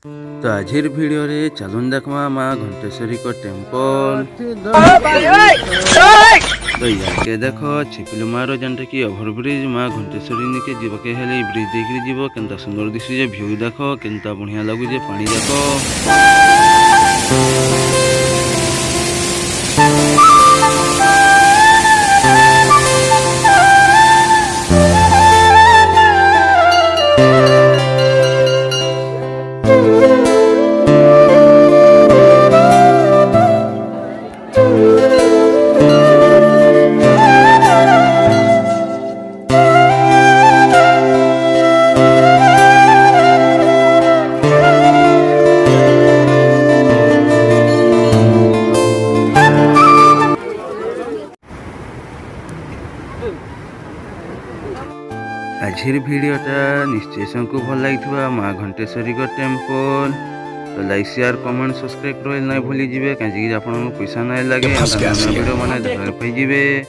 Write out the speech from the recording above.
तो आजिर वीडियो रे चलून देखमा माँ घंटेश्वरी को टेम्पल। तो याके देखो छिपिलु मारो जेनटा कि ओभरब्रिज माँ घंटेश्वरी निके जीवके हेले ब्रिज देखि जीव केनता सुंदर दिसु जे व्यू देखो केनता बढ़िया लागु जे पानी देखो। आजिर भिडियोटा निश्चय सबको भल लगी माँ घंटेश्वरी को टेम्पल। तो लाइक शेयर कमेंट सब्सक्राइब कर ना भूली जी कहीं आप पैसा ना लगे भिडियो मैंने देखा पाई।